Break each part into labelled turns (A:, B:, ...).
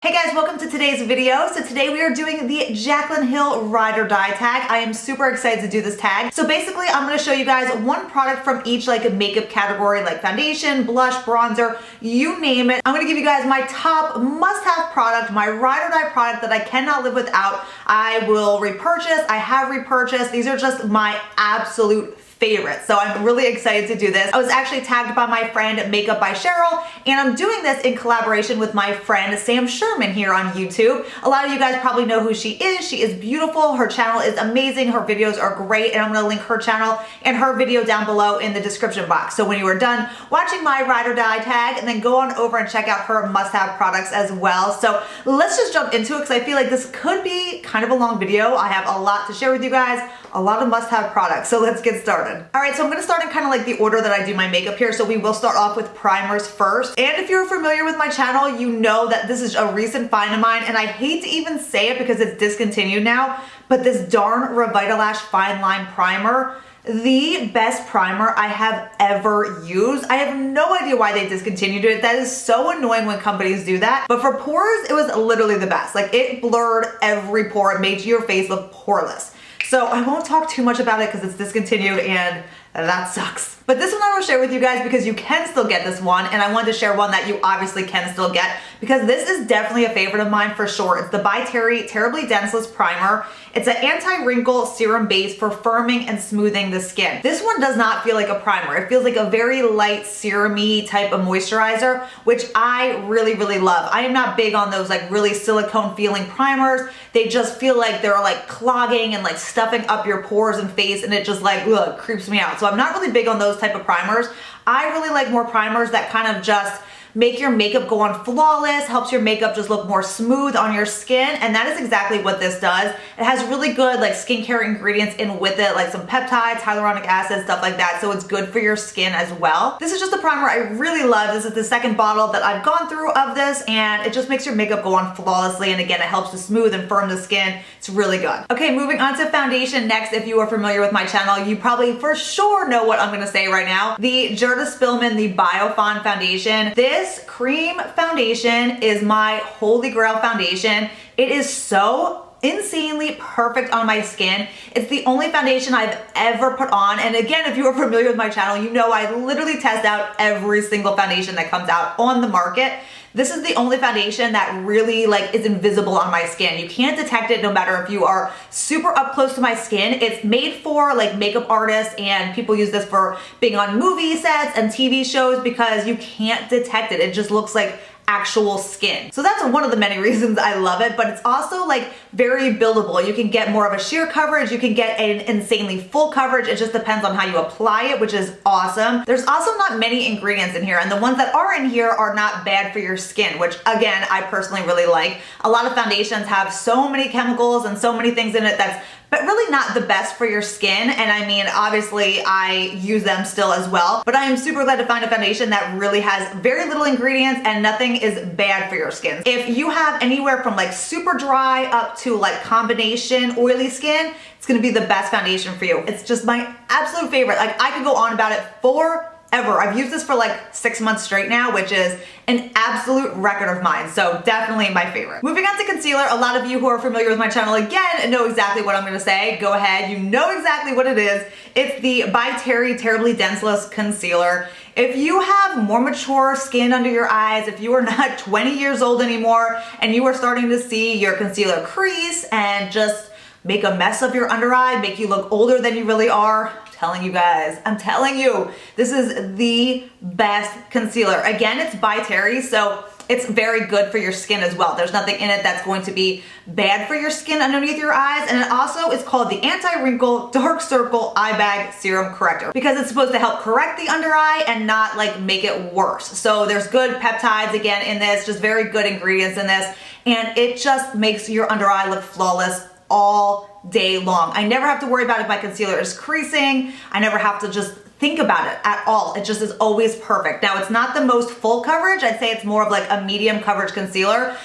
A: Hey guys, welcome to today's video. So today we are doing the Jaclyn Hill Ride or Die tag. I am super excited to do this tag. So basically I'm going to show you guys one product from each like makeup category, like foundation, blush, bronzer, you name it. I'm going to give you guys my top must-have product, my ride or die product that I cannot live without. I will repurchase, I have repurchased. These are just my absolute favorite. So I'm really excited to do this. I was actually tagged by my friend Makeup by Cheryl, and I'm doing this in collaboration with my friend Sam Sherman here on YouTube. A lot of you guys probably know who she is. She is beautiful. Her channel is amazing. Her videos are great, and I'm gonna link her channel and her video down below in the description box. So when you are done watching my ride or die tag, and then go on over and check out her must-have products as well. So let's just jump into it because I feel like this could be kind of a long video. I have a lot to share with you guys, a lot of must-have products. So let's get started. All right, so I'm gonna start in kind of like the order that I do my makeup here. So we will start off with primers first. And if you're familiar with my channel, you know that this is a recent find of mine, and I hate to even say it because it's discontinued now, but this darn Revitalash Fine Line Primer, the best primer I have ever used. I have no idea why they discontinued it. That is so annoying when companies do that. But for pores, it was literally the best. Like, it blurred every pore. It made your face look poreless. So I won't talk too much about it because it's discontinued and that sucks. But this one I will share with you guys because you can still get this one, and I wanted to share one that you obviously can still get because this is definitely a favorite of mine for sure. It's the By Terry Terribly Denseless Primer. It's an anti-wrinkle serum base for firming and smoothing the skin. This one does not feel like a primer. It feels like a very light serum-y type of moisturizer, which I really, really love. I am not big on those like really silicone feeling primers. They just feel like they're like clogging and like stuffing up your pores and face, and it just like, ugh, creeps me out. So I'm not really big on those type of primers. I really like more primers that kind of just make your makeup go on flawless, helps your makeup just look more smooth on your skin, and that is exactly what this does. It has really good like skincare ingredients in with it, like some peptides, hyaluronic acid, stuff like that, so it's good for your skin as well. This is just a primer I really love. This is the second bottle that I've gone through of this, and it just makes your makeup go on flawlessly, and again, it helps to smooth and firm the skin. It's really good. Okay, moving on to foundation next. If you are familiar with my channel, you probably for sure know what I'm gonna say right now. The Jurda Spillman, the Biofon Foundation. This cream foundation is my holy grail foundation. It is so insanely perfect on my skin. It's the only foundation I've ever put on, and again, if you are familiar with my channel, you know I literally test out every single foundation that comes out on the market. This is the only foundation that really like is invisible on my skin. You can't detect it no matter if you are super up close to my skin. It's made for like makeup artists, and people use this for being on movie sets and TV shows because you can't detect it. It just looks like actual skin. So that's one of the many reasons I love it, but it's also like very buildable. You can get more of a sheer coverage, you can get an insanely full coverage. It just depends on how you apply it, which is awesome. There's also not many ingredients in here, and the ones that are in here are not bad for your skin, which again, I personally really like. A lot of foundations have so many chemicals and so many things in it that's but really not the best for your skin. And I mean, obviously I use them still as well, but I am super glad to find a foundation that really has very little ingredients and nothing is bad for your skin. If you have anywhere from like super dry up to like combination oily skin, it's gonna be the best foundation for you. It's just my absolute favorite. Like, I could go on about it forever. I've used this for like 6 months straight now, which is an absolute record of mine. So definitely my favorite. Moving on to concealer. A lot of you who are familiar with my channel again know exactly what I'm gonna say. Go ahead, you know exactly what it is. It's the By Terry Terribly Denseless Concealer. If you have more mature skin under your eyes, if you are not 20 years old anymore and you are starting to see your concealer crease and just make a mess of your under eye, make you look older than you really are, telling you guys, I'm telling you, this is the best concealer. Again, it's By Terry, so it's very good for your skin as well. There's nothing in it that's going to be bad for your skin underneath your eyes. And it also is called the Anti-Wrinkle Dark Circle Eye Bag Serum Corrector because it's supposed to help correct the under eye and not like make it worse. So there's good peptides again in this, just very good ingredients in this. And it just makes your under eye look flawless all day long. I never have to worry about if my concealer is creasing. I never have to just think about it at all. It just is always perfect. Now, it's not the most full coverage. I'd say it's more of like a medium coverage concealer,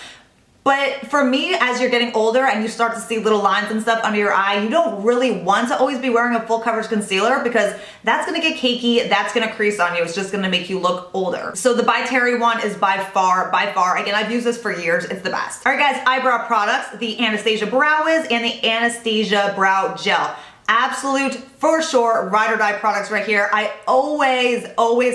A: But for me, as you're getting older and you start to see little lines and stuff under your eye, you don't really want to always be wearing a full coverage concealer because that's gonna get cakey, that's gonna crease on you, it's just gonna make you look older. So the By Terry one is by far, again, I've used this for years, it's the best. All right guys, eyebrow products, the Anastasia Brow Wiz and the Anastasia Brow Gel. Absolute, for sure, ride or die products right here. I always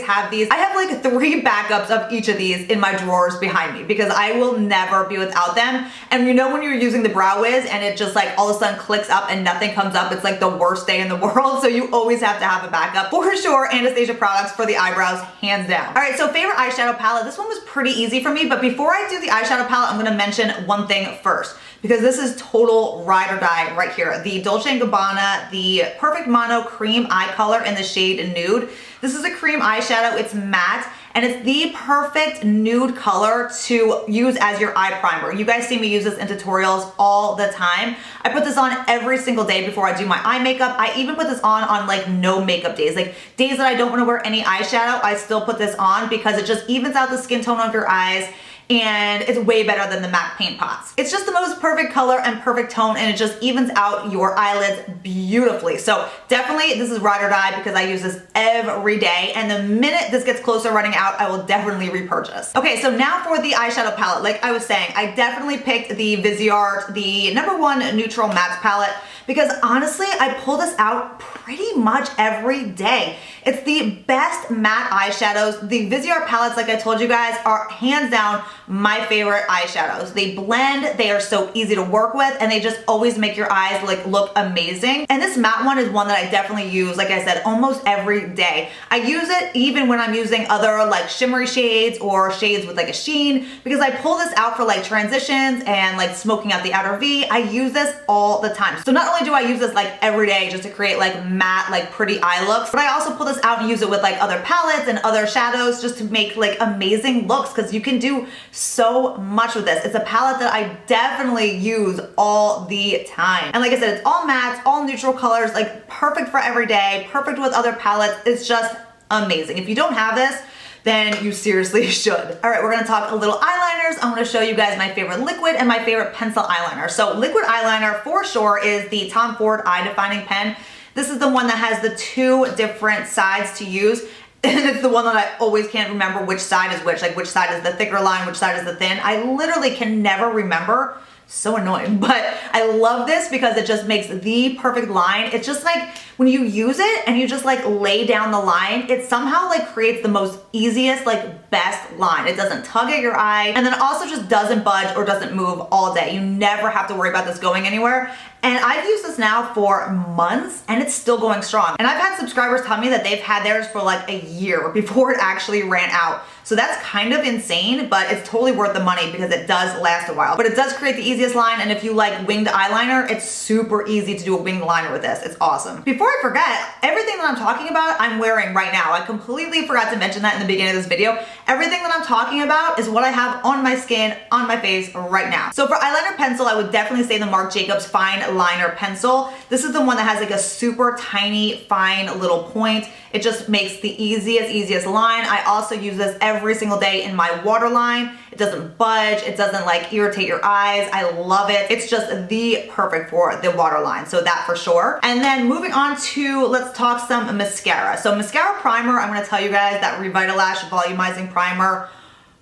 A: have these. I have like 3 backups of each of these in my drawers behind me because I will never be without them. And you know when you're using the Brow Wiz and it just like all of a sudden clicks up and nothing comes up, it's like the worst day in the world. So you always have to have a backup. For sure, Anastasia products for the eyebrows, hands down. All right, so favorite eyeshadow palette. This one was pretty easy for me, but before I do the eyeshadow palette, I'm gonna mention one thing first, because this is total ride or die right here. The Dolce & Gabbana, the Perfect Mono Cream Eye Color in the shade Nude. This is a cream eyeshadow, it's matte, and it's the perfect nude color to use as your eye primer. You guys see me use this in tutorials all the time. I put this on every single day before I do my eye makeup. I even put this on like no makeup days. Like days that I don't wanna wear any eyeshadow, I still put this on because it just evens out the skin tone of your eyes, and it's way better than the MAC paint pots. It's just the most perfect color and perfect tone, and it just evens out your eyelids beautifully. So definitely this is ride or die because I use this every day, and the minute this gets closer running out, I will definitely repurchase. Okay, so now for the eyeshadow palette. Like I was saying, I definitely picked the Viseart, the #1 neutral matte palette, because honestly, I pull this out pretty much every day. It's the best matte eyeshadows. The Viseart palettes, like I told you guys, are hands down my favorite eyeshadows. They blend, they are so easy to work with, and they just always make your eyes like look amazing. And this matte one is one that I definitely use, like I said, almost every day. I use it even when I'm using other like shimmery shades or shades with like a sheen, because I pull this out for like transitions and like smoking out the outer V. I use this all the time. So not only do I use this like every day just to create like matte, like pretty eye looks, but I also pull this out and use it with like other palettes and other shadows just to make like amazing looks, because you can do so much with this. It's a palette that I definitely use all the time. And like I said, it's all matte, all neutral colors, like perfect for every day, perfect with other palettes. It's just amazing. If you don't have this, then you seriously should. All right, we're gonna talk a little eyeliners. I'm gonna show you guys my favorite liquid and my favorite pencil eyeliner. So liquid eyeliner for sure is the Tom Ford Eye Defining Pen. This is the one that has the 2 different sides to use. And it's the one that I always can't remember which side is which, like which side is the thicker line, which side is the thin. I literally can never remember. So annoying, but I love this because it just makes the perfect line. It's just like when you use it and you just like lay down the line, it somehow like creates the most easiest, like best line. It doesn't tug at your eye, and then it also just doesn't budge or doesn't move all day. You never have to worry about this going anywhere. And I've used this now for months and it's still going strong. And I've had subscribers tell me that they've had theirs for like a year before it actually ran out. So that's kind of insane, but it's totally worth the money because it does last a while. But it does create the easiest line, and if you like winged eyeliner, it's super easy to do a winged liner with this. It's awesome. Before I forget, everything that I'm talking about, I'm wearing right now. I completely forgot to mention that in the beginning of this video. Everything that I'm talking about is what I have on my skin, on my face right now. So for eyeliner pencil, I would definitely say the Marc Jacobs Fine Liner Pencil. This is the one that has like a super tiny, fine little point. It just makes the easiest line. I also use this every single day in my waterline. It doesn't budge, it doesn't like irritate your eyes. I love it. It's just the perfect for the waterline, so that for sure. And then moving on to, let's talk some mascara. So mascara primer, I'm gonna tell you guys that Revitalash Volumizing Primer,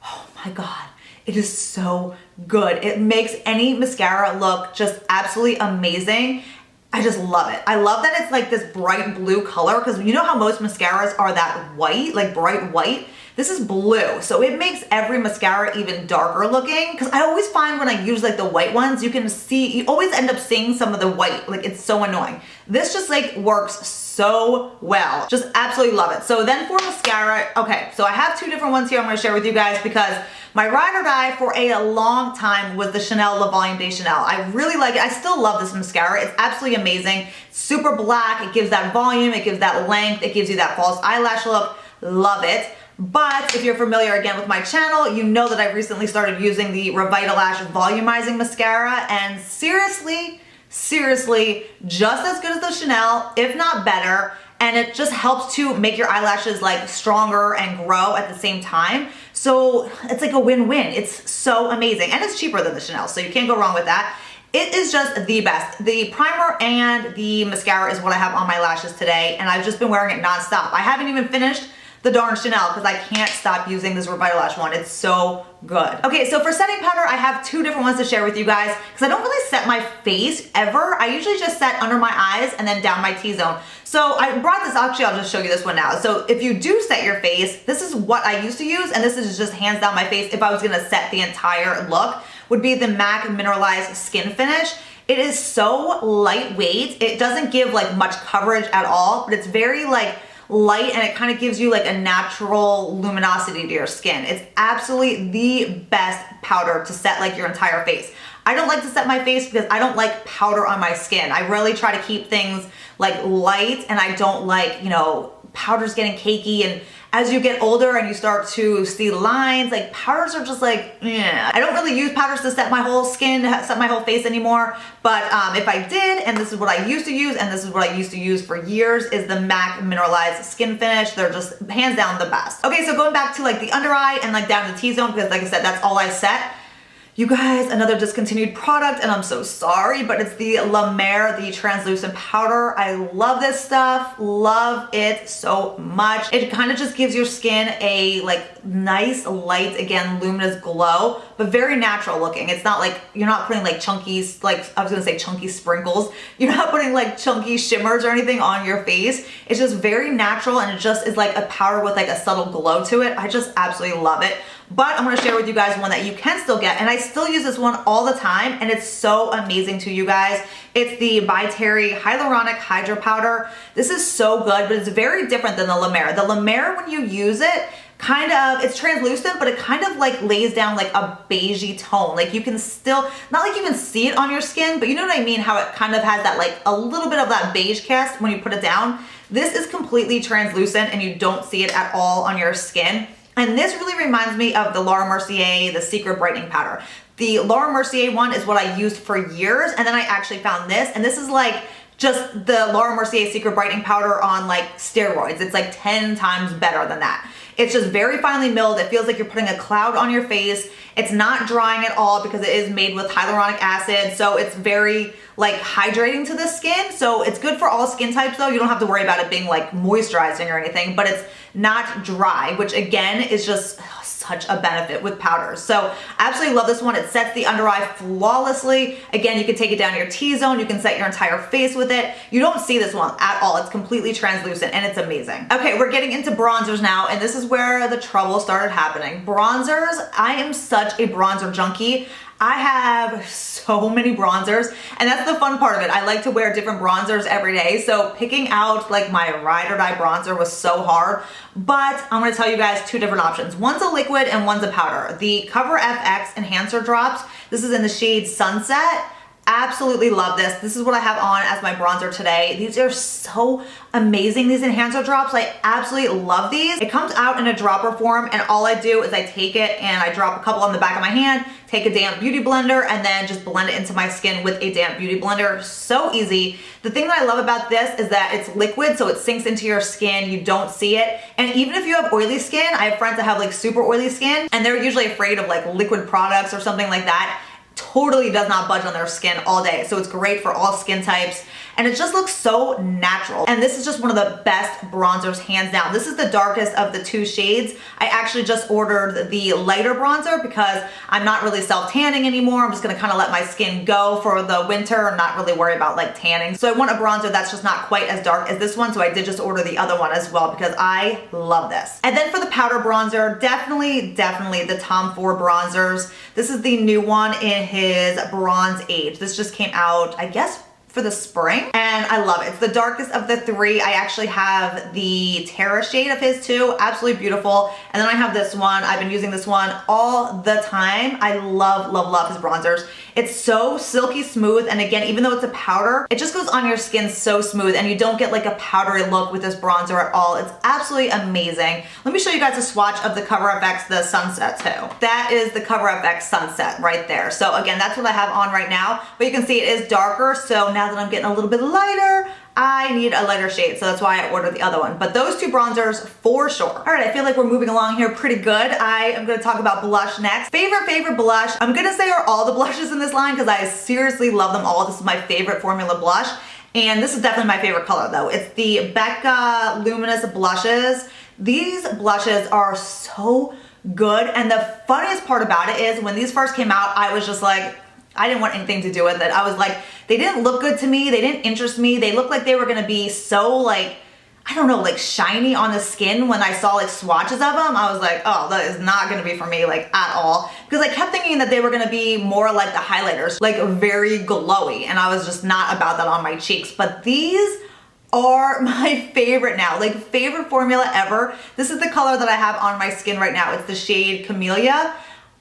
A: oh my God. It is so good. It makes any mascara look just absolutely amazing. I just love it. I love that it's like this bright blue color, because you know how most mascaras are that white, like bright white? This is blue, so it makes every mascara even darker looking, because I always find when I use like the white ones, you can see, you always end up seeing some of the white, like it's so annoying. This just like works so well. Just absolutely love it. So then for mascara, okay, so I have 2 different ones here I'm gonna share with you guys, because my ride or die for a long time was the Chanel Le Volume de Chanel. I really like it. I still love this mascara. It's absolutely amazing. Super black, it gives that volume, it gives that length, it gives you that false eyelash look. Love it. But if you're familiar again with my channel, you know that I recently started using the Revitalash Volumizing Mascara, and seriously, just as good as the Chanel, if not better. and it just helps to make your eyelashes like stronger and grow at the same time. So it's like a win-win. It's so amazing, and it's cheaper than the Chanel, so you can't go wrong with that. It is just the best. The primer and the mascara is what I have on my lashes today, and I've just been wearing it nonstop. I haven't even finished the darn Chanel because I can't stop using this Revitalash one. It's so good. Okay, so for setting powder, I have two different ones to share with you guys because I don't really set my face ever. I usually just set under my eyes and then down my T-zone. So I brought this, actually I'll just show you this one now. So if you do set your face, this is what I used to use, and this is just hands down my face if I was gonna set the entire look, would be the MAC Mineralized Skin Finish. It is so lightweight. It doesn't give like much coverage at all, but it's very like light, and it kind of gives you like a natural luminosity to your skin. It's absolutely the best powder to set like your entire face. I don't like to set my face because I don't like powder on my skin. I really try to keep things like light, and I don't like, you know, powders getting cakey, and as you get older and you start to see lines, like powders are just like, yeah. I don't really use powders to set my whole skin, set my whole face anymore, but if I did, and this is what I used to use, and this is what I used to use for years, is the MAC Mineralized Skin Finish. They're just hands down the best. Okay, so going back to like the under eye and like down the T-zone, because like I said, that's all I set. You guys, another discontinued product, and I'm so sorry, but it's the La Mer, the translucent powder. I love this stuff, love it so much. It kind of just gives your skin a like nice, light, again, luminous glow, but very natural looking. It's not like, you're not putting like chunky, like I was gonna say chunky sprinkles. You're not putting like chunky shimmers or anything on your face. It's just very natural, and it just is like a powder with like a subtle glow to it. I just absolutely love it. But I'm gonna share with you guys one that you can still get, and I still use this one all the time, and it's so amazing to you guys. It's the By Terry Hyaluronic Hydra Powder. This is so good, but it's very different than the La Mer. The La Mer, when you use it, kind of, it's translucent, but it kind of like lays down like a beigey tone. Like you can still, not like you can see it on your skin, but you know what I mean? How it kind of has that like a little bit of that beige cast when you put it down. This is completely translucent, and you don't see it at all on your skin. And this really reminds me of the Laura Mercier, the Secret Brightening Powder. The Laura Mercier one is what I used for years, and then I actually found this, and this is like just the Laura Mercier Secret Brightening Powder on like steroids. It's like 10 times better than that. It's just very finely milled. It feels like you're putting a cloud on your face. It's not drying at all because it is made with hyaluronic acid, so it's very like hydrating to the skin. So it's good for all skin types though. You don't have to worry about it being like moisturizing or anything, but it's not dry, which again is just such a benefit with powders. So I absolutely love this one. It sets the under eye flawlessly. Again, you can take it down your T-zone. You can set your entire face with it. You don't see this one at all. It's completely translucent, and it's amazing. Okay, we're getting into bronzers now, and this is where the trouble started happening. Bronzers, I am such a bronzer junkie. I have so many bronzers, and that's the fun part of it. I like to wear different bronzers every day, so picking out like my ride or die bronzer was so hard, but I'm gonna tell you guys two different options. One's a liquid and one's a powder. The Cover FX Enhancer Drops, this is in the shade Sunset. Absolutely love this. This is what I have on as my bronzer today. These are so amazing, these enhancer drops. I absolutely love these. It comes out in a dropper form, and all I do is I take it and I drop a couple on the back of my hand, take a damp beauty blender, and then just blend it into my skin with a damp beauty blender. So easy. The thing that I love about this is that it's liquid, so it sinks into your skin. You don't see it. And even if you have oily skin, I have friends that have like super oily skin, and they're usually afraid of like liquid products or something like that. Totally does not budge on their skin all day. So it's great for all skin types, and it just looks so natural. And this is just one of the best bronzers, hands down. This is the darkest of the two shades. I actually just ordered the lighter bronzer because I'm not really self-tanning anymore. I'm just gonna kind of let my skin go for the winter and not really worry about like tanning. So I want a bronzer that's just not quite as dark as this one, so I did just order the other one as well because I love this. And then for the powder bronzer, definitely the Tom Ford bronzers. This is the new one in his Bronze Age. This just came out, I guess, for the spring, and I love it. It's the darkest of the three. I actually have the Terra shade of his too, absolutely beautiful. And then I have this one. I've been using this one all the time. I love, love, love his bronzers. It's so silky smooth, and again, even though it's a powder, it just goes on your skin so smooth, and you don't get like a powdery look with this bronzer at all. It's absolutely amazing. Let me show you guys a swatch of the Cover FX, the Sunset too. That is the Cover FX Sunset right there. So again, that's what I have on right now, but you can see it is darker, so now that I'm getting a little bit lighter, I need a lighter shade, so that's why I ordered the other one. But those two bronzers for sure. All right, I feel like we're moving along here pretty good. I am gonna talk about blush next. Favorite blush, I'm gonna say are all the blushes in this line because I seriously love them all. This is my favorite formula blush. And this is definitely my favorite color though. It's the Becca Luminous Blushes. These blushes are so good. And the funniest part about it is when these first came out, I was just like, I didn't want anything to do with it. I was like, they didn't look good to me. They didn't interest me. They looked like they were gonna be so like, I don't know, like shiny on the skin. When I saw like swatches of them, I was like, oh, that is not gonna be for me like at all. Because I kept thinking that they were gonna be more like the highlighters, like very glowy. And I was just not about that on my cheeks. But these are my favorite now, like favorite formula ever. This is the color that I have on my skin right now. It's the shade Camellia.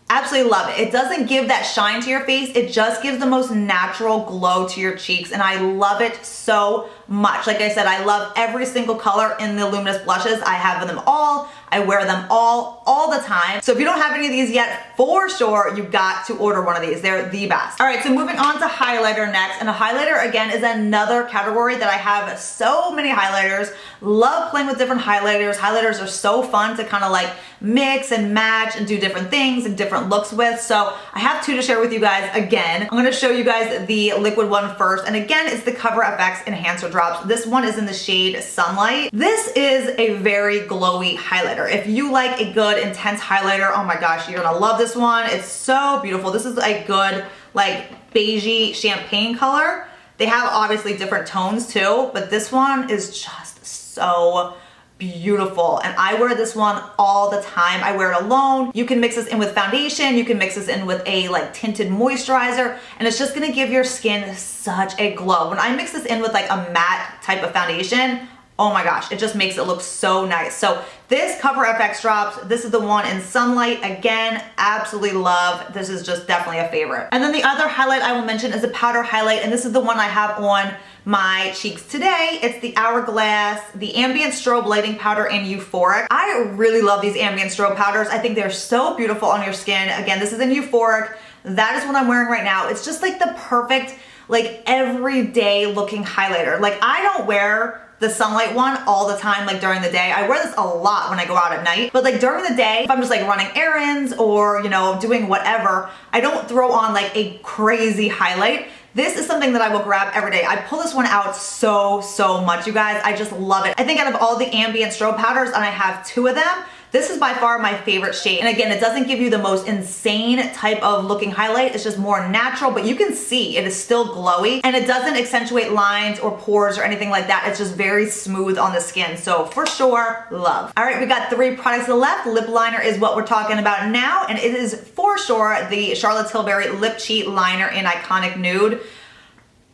A: Absolutely love it. It doesn't give that shine to your face. It just gives the most natural glow to your cheeks. And I love it so much. Like I said, I love every single color in the luminous blushes. I have them all. I wear them all the time. So if you don't have any of these yet, for sure, you've got to order one of these. They're the best. All right, so moving on to highlighter next. And a highlighter, again, is another category that I have so many highlighters. Love playing with different highlighters. Highlighters are so fun to kind of like mix and match and do different things and different looks with. So I have two to share with you guys again. I'm gonna show you guys the liquid one first. And again, it's the Cover FX Enhancer Drops. This one is in the shade Sunlight. This is a very glowy highlighter. If you like a good intense highlighter, oh my gosh, you're gonna love this one. It's so beautiful. This is a good like beigey champagne color. They have obviously different tones too, but this one is just so beautiful. And I wear this one all the time. I wear it alone. You can mix this in with foundation. You can mix this in with a like tinted moisturizer, and it's just gonna give your skin such a glow. When I mix this in with like a matte type of foundation, oh my gosh, it just makes it look so nice. So this Cover FX Drops, this is the one in Sunlight. Again, absolutely love. This is just definitely a favorite. And then the other highlight I will mention is a powder highlight, and this is the one I have on my cheeks today. It's the Hourglass, the Ambient Strobe Lighting Powder in Euphoric. I really love these Ambient Strobe Powders. I think they're so beautiful on your skin. Again, this is in Euphoric. That is what I'm wearing right now. It's just like the perfect, like everyday looking highlighter. Like I don't wear the Sunlight one all the time, like during the day. I wear this a lot when I go out at night, but like during the day, if I'm just like running errands or, you know, doing whatever, I don't throw on like a crazy highlight. This is something that I will grab every day. I pull this one out so much, you guys. I just love it. I think out of all the ambient strobe powders, and I have two of them, this is by far my favorite shade. And again, it doesn't give you the most insane type of looking highlight. It's just more natural, but you can see it is still glowy, and it doesn't accentuate lines or pores or anything like that. It's just very smooth on the skin. So for sure, love. All right, we got 3 products left. Lip liner is what we're talking about now, and it is for sure the Charlotte Tilbury Lip Cheat Liner in Iconic Nude.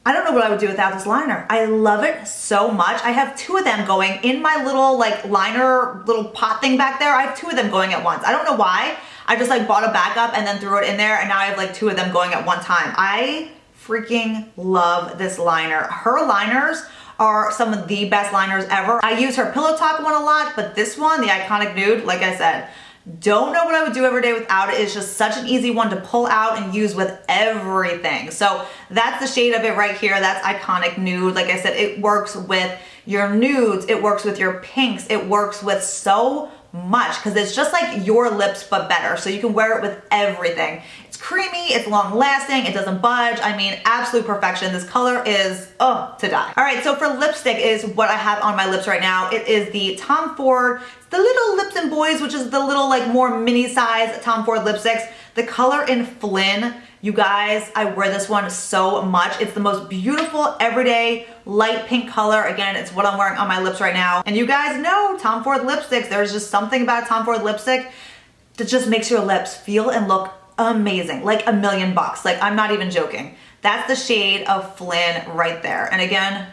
A: I don't know what I would do without this liner. I love it so much. I have 2 of them going in my little like liner little pot thing back there. I have 2 of them going at once. I don't know why. I just like bought a backup and then threw it in there, and now I have like 2 of them going at one time. I freaking love this liner. Her liners are some of the best liners ever. I use her Pillow Talk one a lot, but this one, the Iconic Nude, like I said, don't know what I would do every day without it. It's just such an easy one to pull out and use with everything. So that's the shade of it right here. That's Iconic Nude. Like I said, it works with your nudes. It works with your pinks. It works with so much because it's just like your lips but better. So you can wear it with everything. It's creamy, it's long lasting, it doesn't budge. I mean, absolute perfection. This color is, oh, to die. All right, so for lipstick is what I have on my lips right now. It is the Tom Ford, the little Lips and Boys, which is the little like more mini size Tom Ford lipsticks. The color in Flynn, you guys, I wear this one so much. It's the most beautiful everyday light pink color. Again, it's what I'm wearing on my lips right now. And you guys know Tom Ford lipsticks, there's just something about a Tom Ford lipstick that just makes your lips feel and look amazing, like $1,000,000. Like I'm not even joking. That's the shade of Flynn right there. And again,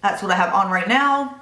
A: that's what I have on right now.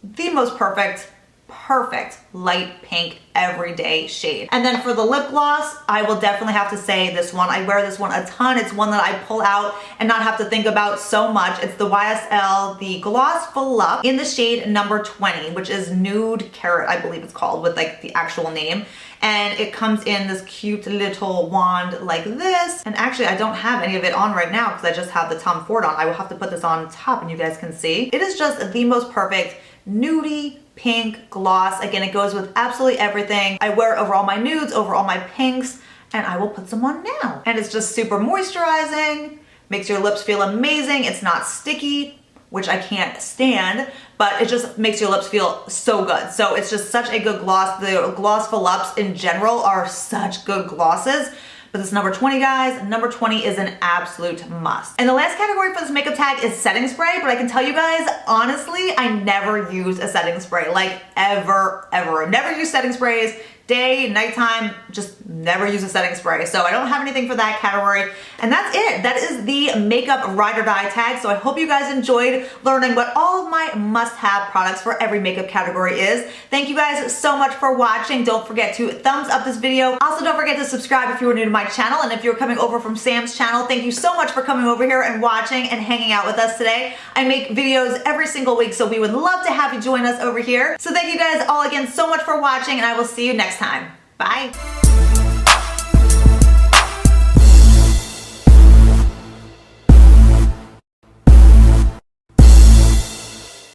A: The most perfect perfect light pink everyday shade. And then for the lip gloss, I will definitely have to say this one. I wear this one a ton. It's one that I pull out and not have to think about so much. It's the YSL, the Gloss Volupte in the shade number 20, which is Nude Carrot, I believe it's called, with like the actual name. And it comes in this cute little wand like this. And actually I don't have any of it on right now because I just have the Tom Ford on. I will have to put this on top and you guys can see. It is just the most perfect nudie pink gloss. Again, it goes with absolutely everything. I wear it over all my nudes, over all my pinks, and I will put some on now. And it's just super moisturizing, makes your lips feel amazing. It's not sticky, which I can't stand, but it just makes your lips feel so good. So it's just such a good gloss. The Gloss Voluptes in general are such good glosses. But this number 20, guys, number 20 is an absolute must. And the last category for this makeup tag is setting spray, but I can tell you guys, honestly, I never use a setting spray, like ever. Never use setting sprays. Day, nighttime, just never use a setting spray. So I don't have anything for that category. And that's it. That is the makeup ride or die tag. So I hope you guys enjoyed learning what all of my must-have products for every makeup category is. Thank you guys so much for watching. Don't forget to thumbs up this video. Also, don't forget to subscribe if you are new to my channel. And if you're coming over from Sam's channel, thank you so much for coming over here and watching and hanging out with us today. I make videos every single week, so we would love to have you join us over here. So thank you guys all again so much for watching, and I will see you next time. Bye.